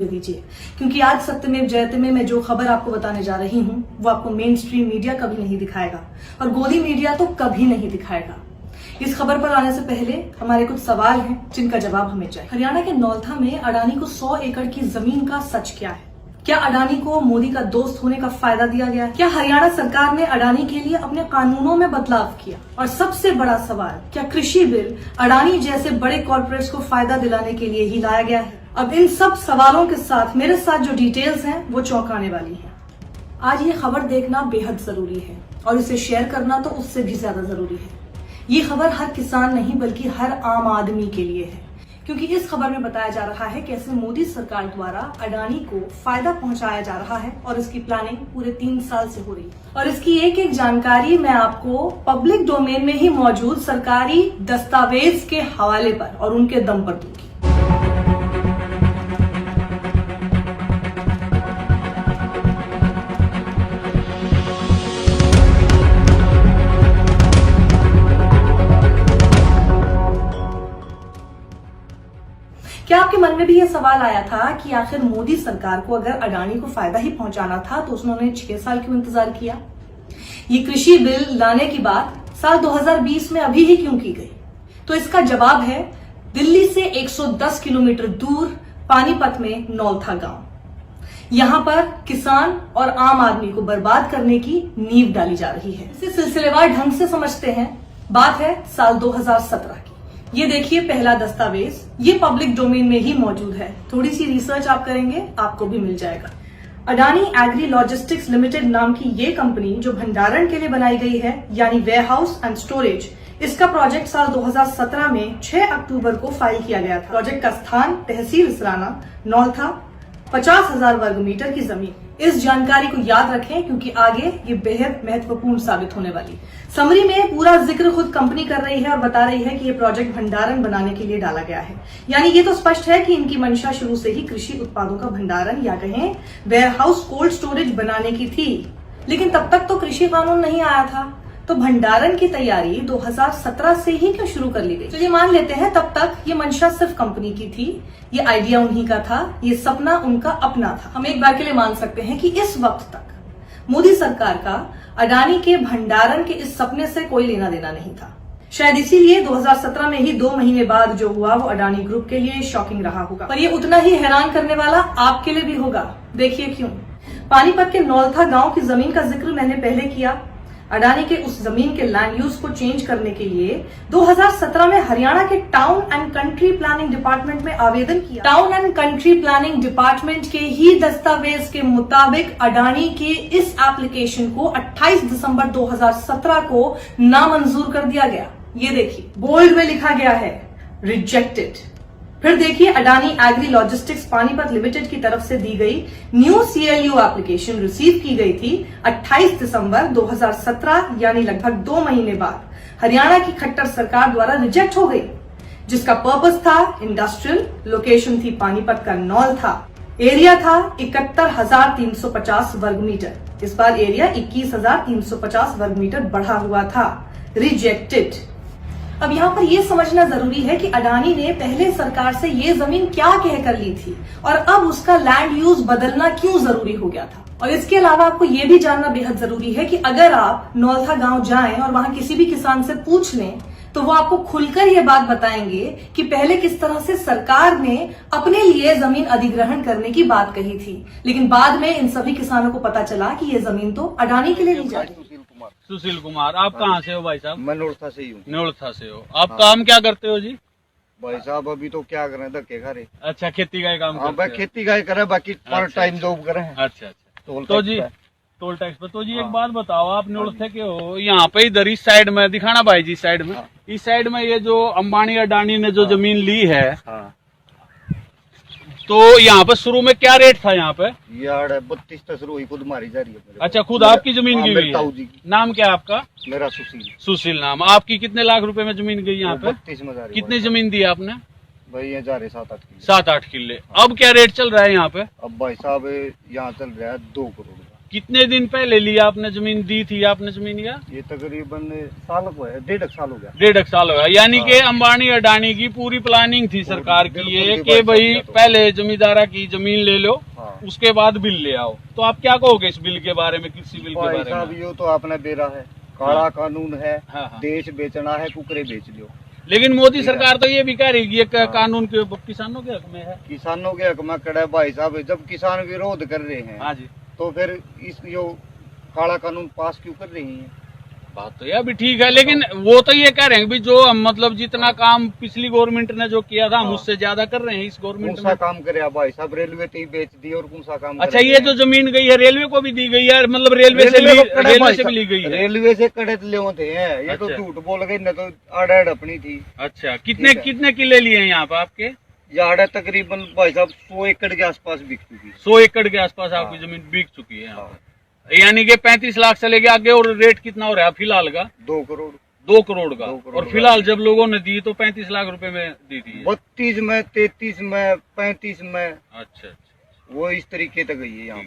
दीजिए, क्योंकि आज सत्यमेव जयते में मैं जो खबर आपको बताने जा रही हूँ वो आपको मेन स्ट्रीम मीडिया कभी नहीं दिखाएगा और गोदी मीडिया तो कभी नहीं दिखाएगा। इस खबर पर आने से पहले हमारे कुछ सवाल हैं जिनका जवाब हमें चाहिए। हरियाणा के नौलथा में अडानी को 100 एकड़ की जमीन का सच क्या है? क्या अडानी को मोदी का दोस्त होने का फायदा दिया गया? क्या हरियाणा सरकार ने अडानी के लिए अपने कानूनों में बदलाव किया? और सबसे बड़ा सवाल, क्या कृषि बिल अडानी जैसे बड़े कॉर्पोरेट्स को फायदा दिलाने के लिए ही लाया गया है? अब इन सब सवालों के साथ मेरे साथ जो डिटेल्स हैं वो चौंकाने वाली हैं। आज ये खबर देखना बेहद जरूरी है और इसे शेयर करना तो उससे भी ज्यादा जरूरी है। ये खबर हर किसान नहीं बल्कि हर आम आदमी के लिए है, क्योंकि इस खबर में बताया जा रहा है कैसे मोदी सरकार द्वारा अडानी को फायदा पहुंचाया जा रहा है और इसकी प्लानिंग पूरे 3 साल से हो रही है। और इसकी एक एक जानकारी मैं आपको पब्लिक डोमेन में ही मौजूद सरकारी दस्तावेज के हवाले पर और उनके दम पर दूंगी। क्या आपके मन में भी यह सवाल आया था कि आखिर मोदी सरकार को अगर अडानी को फायदा ही पहुंचाना था तो उसने 6 साल क्यों इंतजार किया? ये कृषि बिल लाने की बात साल 2020 में अभी ही क्यों की गई? तो इसका जवाब है दिल्ली से 110 किलोमीटर दूर पानीपत में नौलथा गांव। यहां पर किसान और आम आदमी को बर्बाद करने की नींव डाली जा रही है। इसे सिलसिलेवार ढंग से समझते हैं। बात है साल 2017 की। ये देखिए पहला दस्तावेज, ये पब्लिक डोमेन में ही मौजूद है। थोड़ी सी रिसर्च आप करेंगे आपको भी मिल जाएगा। अडानी एग्री लॉजिस्टिक्स लिमिटेड नाम की ये कंपनी जो भंडारण के लिए बनाई गई है, यानी वेयरहाउस एंड स्टोरेज, इसका प्रोजेक्ट साल 2017 में 6 अक्टूबर को फाइल किया गया था। प्रोजेक्ट का स्थान तहसील इसराना, नौलथा, 50,000 वर्ग मीटर की जमीन। इस जानकारी को याद रखें क्योंकि आगे ये बेहद महत्वपूर्ण साबित होने वाली। समरी में पूरा जिक्र खुद कंपनी कर रही है और बता रही है कि ये प्रोजेक्ट भंडारण बनाने के लिए डाला गया है, यानी ये तो स्पष्ट है कि इनकी मंशा शुरू से ही कृषि उत्पादों का भंडारण या कहें वेयरहाउस कोल्ड स्टोरेज बनाने की थी। लेकिन तब तक तो कृषि कानून नहीं आया था, तो भंडारण की तैयारी 2017 से ही क्यों शुरू कर ली गई? चलिए मान लेते हैं तब तक ये मंशा सिर्फ कंपनी की थी, ये आइडिया उन्हीं का था, ये सपना उनका अपना था। हम एक बार के लिए मान सकते हैं कि इस वक्त तक मोदी सरकार का अडानी के भंडारण के इस सपने से कोई लेना देना नहीं था। शायद इसीलिए 2017 में ही 2 महीने बाद जो हुआ वो अडानी ग्रुप के लिए शॉकिंग रहा होगा, पर ये उतना ही हैरान करने वाला आपके लिए भी होगा। देखिए क्यों। पानीपत के नौलथा गांव की जमीन का जिक्र मैंने पहले किया। अडानी के उस जमीन के लैंड यूज को चेंज करने के लिए 2017 में हरियाणा के town and country planning department में आवेदन किया। Town and country planning department के ही दस्तावेज के मुताबिक अडानी के इस एप्लीकेशन को 28 दिसंबर 2017 को नामंजूर कर दिया गया। ये देखिए बोल्ड में लिखा गया है रिजेक्टेड। फिर देखिए Adani agri logistics Panipat limited की तरफ से दी गई न्यू CLU एप्लीकेशन रिसीव की गई थी 28 दिसंबर 2017, यानी लगभग 2 महीने बाद हरियाणा की खट्टर सरकार द्वारा रिजेक्ट हो गई, जिसका पर्पस था इंडस्ट्रियल, लोकेशन थी पानीपत का नौलथा, एरिया था 71,350 वर्ग मीटर। इस बार एरिया 21,350 वर्ग मीटर बढ़ा हुआ था। रिजेक्टेड। अब यहाँ पर यह समझना जरूरी है कि अडानी ने पहले सरकार से ये जमीन क्या कह कर ली थी और अब उसका लैंड यूज बदलना क्यों जरूरी हो गया था। और इसके अलावा आपको ये भी जानना बेहद जरूरी है कि अगर आप नौलथा गांव जाएं और वहां किसी भी किसान से पूछ लें तो वो आपको खुलकर ये बात बताएंगे कि पहले किस तरह से सरकार ने अपने लिए जमीन अधिग्रहण करने की बात कही थी, लेकिन बाद में इन सभी किसानों को पता चला कि ये जमीन तो अडानी के लिए ली जा रही। सुशील कुमार, आप कहाँ से हो भाई साहब? मैं नौलथा से ही हूँ। नौलथा से हो। आप काम क्या करते हो जी? भाई साहब अभी तो क्या करें, धक्के खा रहे। अच्छा, खेती का ही काम करते भाई खेती का ही करे, बाकी पार्ट टाइम जॉब करें। अच्छा। तो जी टोल टैक्स पे। तो जी एक बात बताओ, आप नौलथे के हो, यहाँ पे इधर इस साइड में दिखाना भाई जी, साइड में, इस साइड में ये जो अंबानी अडानी ने जो जमीन ली है, तो यहाँ पे शुरू में क्या रेट था? यहाँ पे यार 32 तक शुरू हुई, खुद मारी जा रही है। अच्छा, खुद आपकी जमीन की हुई है? नाम क्या आपका? मेरा सुशील। सुशील नाम। आपकी कितने लाख रुपए में जमीन गई यहाँ पे? 32 में जा रही। कितनी जमीन दी आपने? भाई ये जा रहे 7-8 किले। 7-8 किले। अब क्या रेट चल रहा है यहाँ पे? अब भाई साहब यहाँ चल रहा है 2 करोड़ का। कितने दिन पहले लिया आपने जमीन, दी थी आपने जमीन या? ये तकरीबन साल को है, 1.5 साल हो गया। 1.5 साल हो गया। यानी कि हाँ। अंबानी अडानी की पूरी प्लानिंग थी सरकार की बिल्कुल ये भी कि बात भाई समझा तो। पहले जमींदारा की जमीन ले लो, हाँ। उसके बाद बिल ले आओ। तो आप क्या कहोगे इस बिल के बारे में, कृषि बिल के भाई बारे साहब में? यो तो आपने बेरा है, काला हाँ। कानून है, हाँ, हाँ। देश बेचना है, कुकरे बेच लो। लेकिन मोदी ठीक है। सरकार तो ये भी कह रही है कि ये हाँ। कानून के किसानों के हक में है। किसानों के हक में कड़ा भाई साहब, जब किसान विरोध कर रहे हैं हाँ जी, तो फिर इस यो काला कानून पास क्यों कर रही हैं? बात तो यह भी ठीक है, लेकिन वो तो ये कह रहे हैं भी जो हम मतलब जितना काम पिछली गवर्नमेंट ने जो किया था हम हाँ। उससे ज्यादा कर रहे हैं इस कौन गवर्नमेंट सा में। काम करे भाई साहब, रेलवे तो ही बेच दी और कौन सा काम अच्छा, करे? ये जो जमीन गई है रेलवे को भी दी गई है, मतलब रेलवे से भी ली गई है? रेलवे से कड़े ले होते हैं, ये तो अच्छा। झूठ बोल गए, न तो आड़ अपनी थी। अच्छा, कितने ठीक है। कितने किले लिए हैं यहाँ पे आपके? यार्ड तकरीबन भाई साहब 100 एकड़ के आसपास बिक चुकी। 100 एकड़ के आसपास आपकी हाँ। जमीन बिक चुकी है यहाँ हाँ। पे। यानी कि 35 लाख से लेके आगे, और रेट कितना हो रहा है फिलहाल का? 2 करोड़। 2 करोड़ का। 2 करोड़ और का। फिलहाल जब लोगों ने दी तो 35 लाख रुपए में दी थी ये। 32 में, 33 में, 35 में, अच्छा, वो इस तरीके तक गई है यहाँ।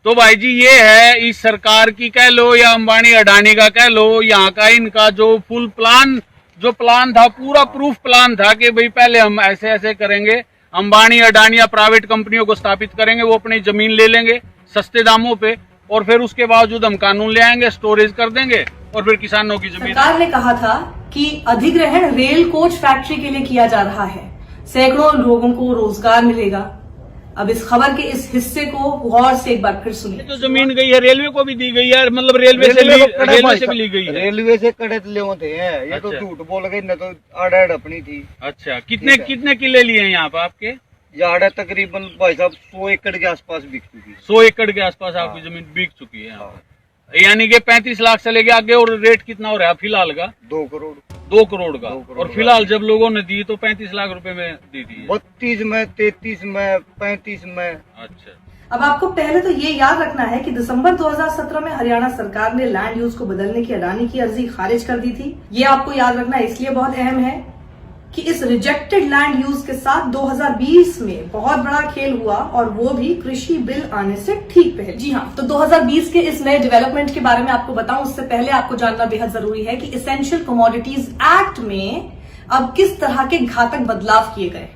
तो भाई जी ये है इस सरकार की कह लो या अंबानी अडानी का कह लो, यहाँ का इनका जो फुल प्लान, जो प्लान था, पूरा प्रूफ प्लान था कि भाई पहले हम ऐसे ऐसे करेंगे, अंबानी अडानी या प्राइवेट कंपनियों को स्थापित करेंगे, वो अपनी जमीन ले लेंगे सस्ते दामों पे, और फिर उसके बावजूद हम कानून ले आएंगे, स्टोरेज कर देंगे, और फिर किसानों की जमीन। सरकार ने कहा था कि अधिग्रहण रेल कोच फैक्ट्री के लिए किया जा रहा है, सैकड़ों लोगों को रोजगार मिलेगा। अब इस खबर के इस हिस्से को गौर से एक बार फिर सुनिए। जो जमीन गई है रेलवे को भी दी गई है, मतलब रेलवे से भी ली गई है। रेलवे से कड़े ले होते हैं, ये तो अच्छा। झूठ बोल गए, न तो आड़ अपनी थी। अच्छा, कितने ठीक है। कितने किले लिए हैं यहाँ पे आपके? यार्ड तकरीबन भाई साहब 100 एकड़ के आसपास बिक चुकी। 100 एकड़ के आसपास आपकी हाँ। जमीन बिक चुकी है यहाँ हाँ। पे। यानी कि 35 लाख से लेके आगे, और रेट कितना हो रहा है फिलहाल का? 2 करोड़। 2 करोड़ का। 2 करोड़ और का। फिलहाल जब लोगों ने दी तो 35 लाख रुपए में दी थी ये। 32 में, 33 में, 35 में। अच्छा, अब आपको पहले तो ये याद रखना है कि दिसंबर 2017 में हरियाणा सरकार ने लैंड यूज को बदलने की अडानी की अर्जी खारिज कर दी थी। ये आपको याद रखना इसलिए बहुत अहम है कि इस रिजेक्टेड लैंड यूज के साथ 2020 में बहुत बड़ा खेल हुआ, और वो भी कृषि बिल आने से ठीक पहले। जी हाँ, तो 2020 के इस नए डेवलपमेंट के बारे में आपको बताऊं उससे पहले आपको जानना बेहद जरूरी है कि एसेंशियल कमोडिटीज एक्ट में अब किस तरह के घातक बदलाव किए गए।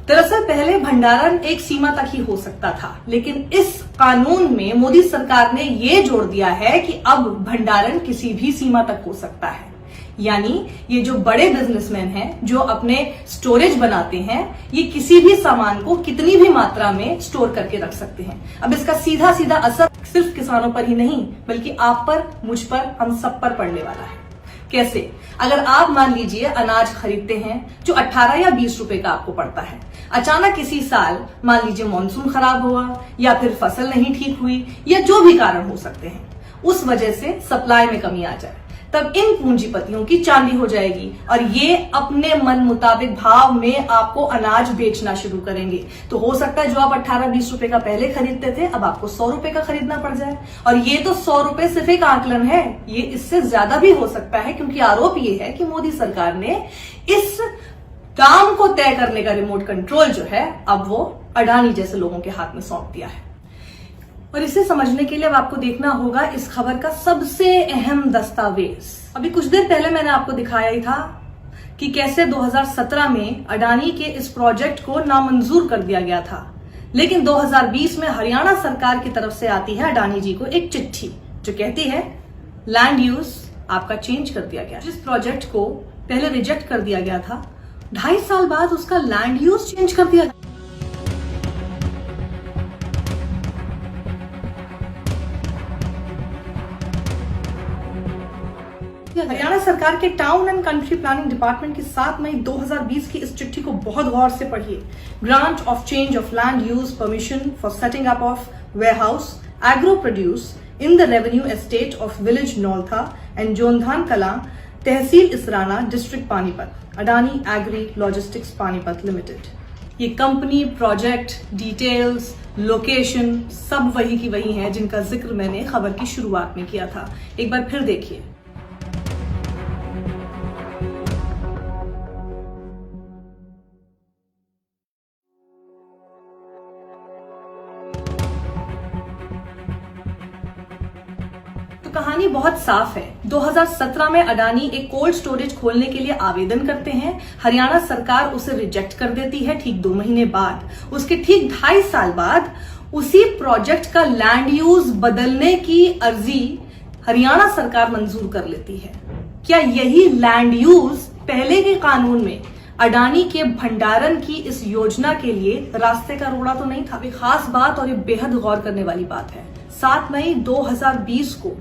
दरअसल पहले भंडारण एक सीमा तक ही हो सकता था, लेकिन इस कानून में मोदी सरकार ने ये जोड़ दिया है कि अब भंडारण किसी भी सीमा तक हो सकता है। यानी ये जो बड़े बिजनेसमैन हैं जो अपने स्टोरेज बनाते हैं, ये किसी भी सामान को कितनी भी मात्रा में स्टोर करके रख सकते हैं। अब इसका सीधा सीधा असर सिर्फ किसानों पर ही नहीं बल्कि आप पर, मुझ पर, हम सब पर पड़ने वाला है। कैसे? अगर आप मान लीजिए अनाज खरीदते हैं जो 18 या 20 रुपए का आपको पड़ता है, अचानक किसी साल मान लीजिए मॉनसून खराब हुआ या फिर फसल नहीं ठीक हुई या जो भी कारण हो सकते हैं, उस वजह से सप्लाई में कमी आ जाए, तब इन पूंजीपतियों की चांदी हो जाएगी और ये अपने मन मुताबिक भाव में आपको अनाज बेचना शुरू करेंगे। तो हो सकता है जो आप 18-20 रुपए का पहले खरीदते थे अब आपको 100 रुपए का खरीदना पड़ जाए। और ये तो 100 रुपए सिर्फ एक आकलन है, ये इससे ज्यादा भी हो सकता है, क्योंकि आरोप ये है कि मोदी सरकार ने इस दाम को तय करने का रिमोट कंट्रोल जो है अब वो अडानी जैसे लोगों के हाथ में सौंप दिया है। और इसे समझने के लिए अब आपको देखना होगा इस खबर का सबसे अहम दस्तावेज। अभी कुछ देर पहले मैंने आपको दिखाया ही था कि कैसे 2017 में अडानी के इस प्रोजेक्ट को नामंजूर कर दिया गया था, लेकिन 2020 में हरियाणा सरकार की तरफ से आती है अडानी जी को एक चिट्ठी जो कहती है लैंड यूज आपका चेंज कर दिया गया। जिस प्रोजेक्ट को पहले रिजेक्ट कर दिया गया था, 2.5 साल बाद उसका लैंड यूज चेंज कर दिया। हरियाणा सरकार के town and country planning department की 7 मई 2020 की इस चिट्ठी को बहुत गौर से पढ़िए। Grant of change of land use permission for setting up of warehouse agro produce in the revenue estate of village Naultha and Jondhan Kala, tehsil Israna, district Panipat, Adani agri logistics Panipat limited. ये कंपनी, प्रोजेक्ट, डिटेल्स, लोकेशन सब वही की वही हैं जिनका जिक्र मैंने खबर की शुरुआत में किया था। एक बार फिर देखिए। कहानी बहुत साफ है। 2017 में अडानी एक कोल्ड स्टोरेज खोलने के लिए आवेदन करते हैं। हरियाणा सरकार उसे रिजेक्ट कर देती है ठीक 2 महीने बाद। उसके ठीक 2.5 साल बाद उसी प्रोजेक्ट का लैंड यूज बदलने की अर्जी हरियाणा सरकार मंजूर कर लेती है। क्या यही लैंड यूज पहले के कानून में अडानी के भंडारण की इस योजना के लिए रास्ते का रोड़ा तो नहीं था? एक खास बात और ये बेहद गौर करने वाली बात है। 7 मई 2020 को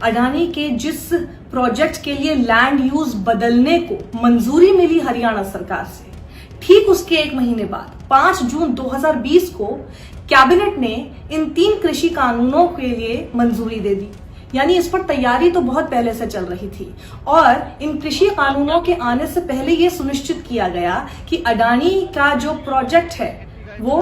अडानी के जिस प्रोजेक्ट के लिए लैंड यूज बदलने को मंजूरी मिली हरियाणा सरकार से, ठीक उसके 1 महीने बाद 5 जून 2020 को कैबिनेट ने इन 3 कृषि कानूनों के लिए मंजूरी दे दी। यानी इस पर तैयारी तो बहुत पहले से चल रही थी और इन कृषि कानूनों के आने से पहले यह सुनिश्चित किया गया कि अडानी का जो प्रोजेक्ट है वो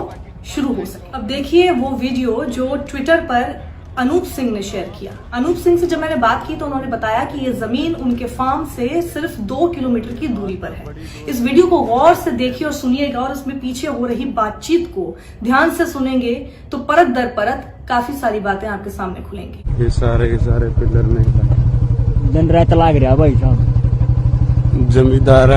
शुरू हो सके। अब देखिए वो वीडियो जो ट्विटर पर अनूप सिंह ने शेयर किया। अनूप सिंह से जब मैंने बात की तो उन्होंने बताया कि ये जमीन उनके फार्म से सिर्फ 2 किलोमीटर की दूरी पर है। इस वीडियो को गौर से देखिए और सुनिएगा और इसमें पीछे हो रही बातचीत को ध्यान से सुनेंगे तो परत दर परत काफी सारी बातें आपके सामने खुलेंगी। ये सारे पिलर में दिन रात लाग रहा भाई साहब, जमींदार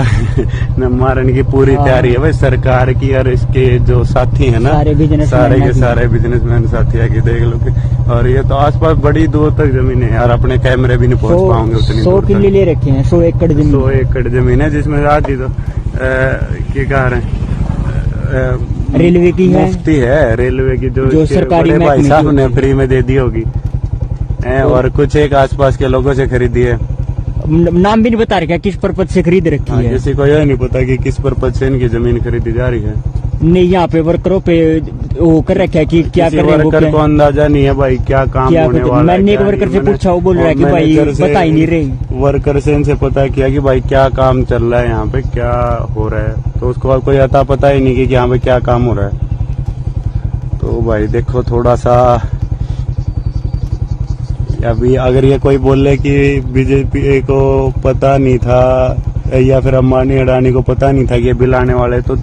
न मारने की पूरी तैयारी है भाई सरकार की। और इसके जो साथी है ना सारे बिजनेसमैन साथी आके देख लो कि, और ये तो आसपास बड़ी दूर तक जमीन है यार, अपने कैमरे भी नहीं पहुंच पाओगे उतनी 100 किले ले रखे हैं, 100 एकड़ जमीन। 100 एकड़ जमीन है जिसमें आधी तो क्या कह रहे हैं रेलवे की है, मुफ्ती है रेलवे की, जो सरकारी भाई साहब ने फ्री में दे दी होगी। और कुछ एक आसपास के लोगों से खरीदी है। नाम भी नहीं बता रखा किस पर्पज से खरीद रखी है। किसी को यह नहीं पता कि किस पर्पज से इनकी जमीन खरीदी जा रही है। नहीं, यहाँ पे वर्करों पे वो कर रखा है कि क्या कर रहे हैं, वर्कर को अंदाजा नहीं है भाई क्या काम होने वाला है। मैंने एक वर्कर से पूछा, वो बोल रहा है कि भाई बता ही नहीं रही। वर्कर से इनसे पता किया कि भाई क्या काम चल रहा है यहाँ पे, क्या हो रहा है, तो उसको कोई अता पता ही नहीं कि यहाँ पे क्या काम हो रहा है। तो भाई देखो थोड़ा सा अभी अगर ये कोई बोले कि बीजेपी को पता नहीं था या फिर अंबानी अडानी को पता नहीं था कि ये बिल आने वाले, तो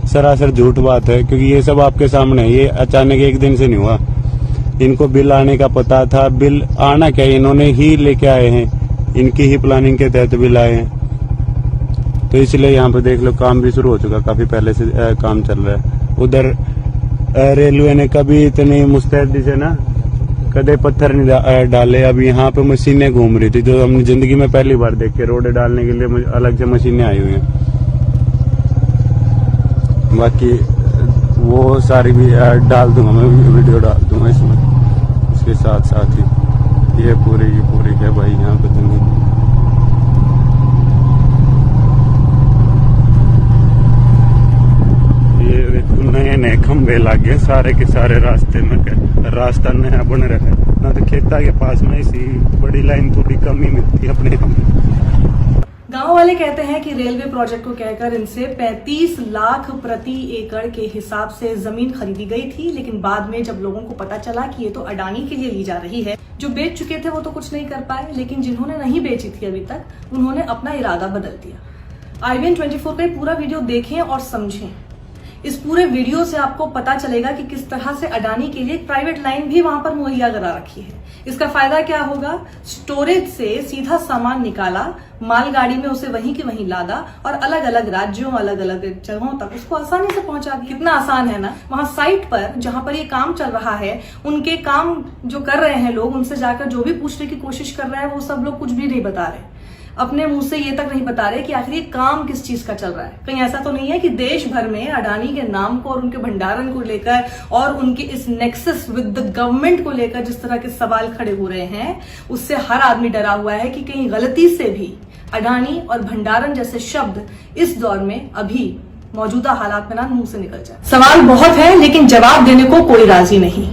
सरासर झूठ बात है। क्योंकि ये सब आपके सामने है, ये अचानक एक दिन से नहीं हुआ। इनको बिल आने का पता था। बिल आना क्या, इन्होंने ही लेके आए हैं, इनकी ही प्लानिंग के तहत बिल आए हैं। तो इसलिए यहाँ पे देख लो काम भी शुरू हो चुका, काफी पहले से काम चल रहा है। उधर रेलवे ने कभी इतनी मुस्तैदी से ना कदे पत्थर नहीं डाले। अब यहाँ पे मशीनें घूम रही थी जो हमने जिंदगी में पहली बार देखे। रोड डालने के लिए अलग से मशीनें आई हुई हैं। बाकी वो सारी भी डाल दूंगा, मैं वीडियो डाल दूंगा इसमें। इसके साथ साथ ही ये पूरी है भाई यहाँ पे जमीन। नए खंबे लागे सारे के सारे रास्ते में, रास्ता नया बन रहा है ना। तो खेता के पास में इसी बड़ी लाइन थोड़ी कम ही मिलती है अपने। गांव वाले कहते हैं कि रेलवे प्रोजेक्ट को कहकर इनसे 35 लाख प्रति एकड़ के हिसाब से जमीन खरीदी गई थी। लेकिन बाद में जब लोगों को पता चला कि ये तो अडानी के लिए ली जा रही है, जो बेच चुके थे वो तो कुछ नहीं कर पाए, लेकिन जिन्होंने नहीं बेची थी अभी तक उन्होंने अपना इरादा बदल दिया। IVN 24 का पूरा वीडियो देखें और समझें। इस पूरे वीडियो से आपको पता चलेगा कि किस तरह से अडानी के लिए एक प्राइवेट लाइन भी वहां पर मुहैया करा रखी है। इसका फायदा क्या होगा? स्टोरेज से सीधा सामान निकाला, मालगाड़ी में उसे वहीं के वहीं लादा और अलग अलग राज्यों, अलग अलग जगहों तक उसको आसानी से पहुंचा दिया। कितना आसान है ना। वहां साइट पर जहां पर ये काम चल रहा है, उनके काम जो कर रहे हैं लोग, उनसे जाकर जो भी पूछने की कोशिश कर रहे हैं वो सब लोग कुछ भी नहीं बता रहे। अपने मुंह से ये तक नहीं बता रहे कि आखिर ये काम किस चीज का चल रहा है। कहीं ऐसा तो नहीं है कि देश भर में अडानी के नाम को और उनके भंडारण को लेकर और उनके इस नेक्सस विद द गवर्नमेंट को लेकर जिस तरह के सवाल खड़े हो रहे हैं, उससे हर आदमी डरा हुआ है कि कहीं गलती से भी अडानी और भंडारण जैसे शब्द इस दौर में अभी मौजूदा हालात में ना मुंह से निकल जाए। सवाल बहुत है लेकिन जवाब देने को कोई राजी नहीं।